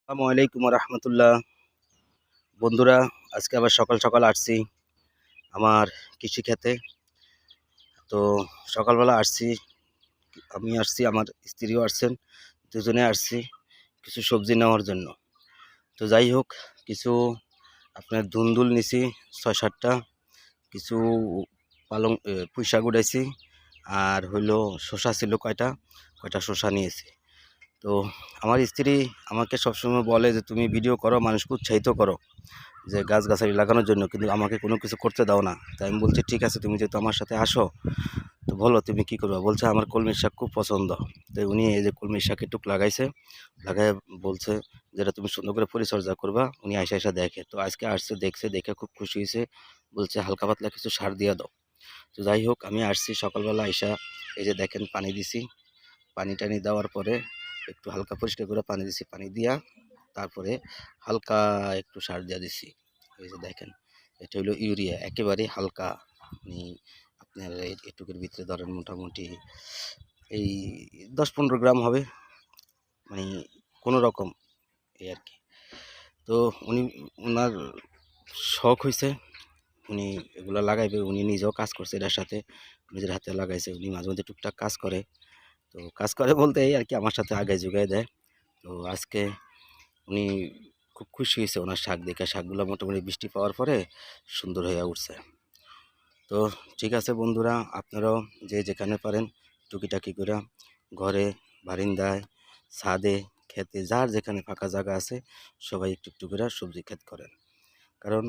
আসসালামু আলাইকুম রহমতুল্লাহ। বন্ধুরা, আজকে আবার সকাল সকাল আসছি আমার কৃষিক্ষেতে। তো সকালবেলা আসছি, আমি আসছি, আমার স্ত্রীও আসছেন, দুজনে আসছি কিছু সবজি নেওয়ার জন্য। তো যাই হোক, কিছু আপনার ধুন্দুল নিছি ৬-৭টা, কিছু পালং পুঁই শাক উঠাইছি, আর হইলো শসা ছিল কয়টা কয়টা শসা নিয়েছি। তো আমার স্ত্রী আমাকে সবসময় বলে যে তুমি ভিডিও করো, মানুষকে উৎসাহিত করো যে গাছগাছালি লাগানোর জন্য, কিন্তু আমাকে কোনো কিছু করতে দাও না। তাই আমি বলছি ঠিক আছে, তুমি যেহেতু আমার সাথে আসো তো বলো তুমি কি করবা। বলছে আমার কলমির শাক খুব পছন্দ। তো উনি এই যে কলমির শাক একটু লাগাইছে, লাগায় বলছে যেটা তুমি সুন্দর করে পরিচর্যা করবা। উনি আইসা দেখে, তো আজকে আসছে, দেখছে, দেখে খুব খুশি হয়েছে, বলছে হালকা পাতলা কিছু সার দিয়ে দাও। তো যাই হোক, আমি আসছি সকালবেলা আইসা, এই যে দেখেন পানি দিছি, পানি টানি দেওয়ার পরে একটু হালকা পরিষ্কার করে পানি দিছি, পানি দিয়া তারপরে হালকা একটু সার দিয়ে দিছি। এই যে দেখেন, এটা হলো ইউরিয়া, একেবারে হালকা, মানে আপনার এটুকুর ভিতরে ধরেন মোটামুটি এই 10-15 গ্রাম হবে, মানে কোনো রকম এই আর কি। তো উনি, ওনার শখ হয়েছে, উনি এগুলো লাগাইবে, উনি নিজেও কাজ করছে এটার সাথে, নিজের হাতে লাগাইছে। উনি মাঝে মধ্যে টুকটাক কাজ করে, তো কাজ করে বলতে এই আর কি আমার সাথে আগায় জুগায় দেয়। তো আজকে উনি খুব খুশি হয়েছে ওনার শাক দেখে, শাকগুলো মোটামুটি বৃষ্টি পাওয়ার পরে সুন্দর হয়ে উঠছে। তো ঠিক আছে বন্ধুরা, আপনারাও যে যেখানে পারেন টুকিটাকি করে ঘরে, বারিন্দায়, ছাদে, খেতে, যার যেখানে ফাঁকা জায়গা আছে সবাই একটু একটু করে সবজি ক্ষেত করেন। কারণ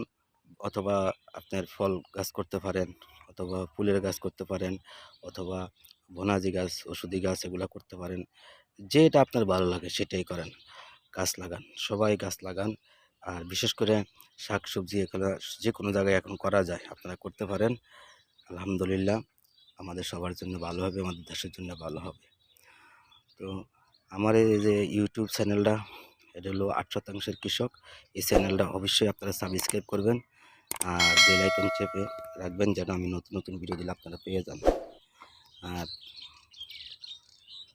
অথবা আপনার ফল গাছ করতে পারেন, অথবা ফুলের গাছ করতে পারেন, অথবা বনাজি গাছ, ওষুধি গাছ এগুলো করতে পারেন। যেটা আপনার ভালো লাগে সেটাই করেন, গাছ লাগান, সবাই গাছ লাগান। আর বিশেষ করে শাক সবজি এগুলো যে কোনো জায়গায় এখন করা যায়, আপনারা করতে পারেন। আলহামদুলিল্লাহ, আমাদের সবার জন্য ভালো হবে, আমাদের দেশের জন্য ভালো হবে। তো আমার এই যে ইউটিউব চ্যানেলটা, এটা হলো ৮% কৃষক। এই চ্যানেলটা অবশ্যই আপনারা সাবস্ক্রাইব করবেন, আর বেল আইকন চেপে রাখবেন যেন আমি নতুন নতুন ভিডিও দিলে আপনারা পেয়ে যান। আর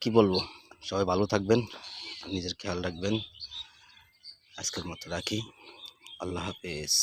কি বলবো, সবাই ভালো থাকবেন, নিজের খেয়াল রাখবেন। আজকের মতো রাখি, আল্লাহ হাফেজ।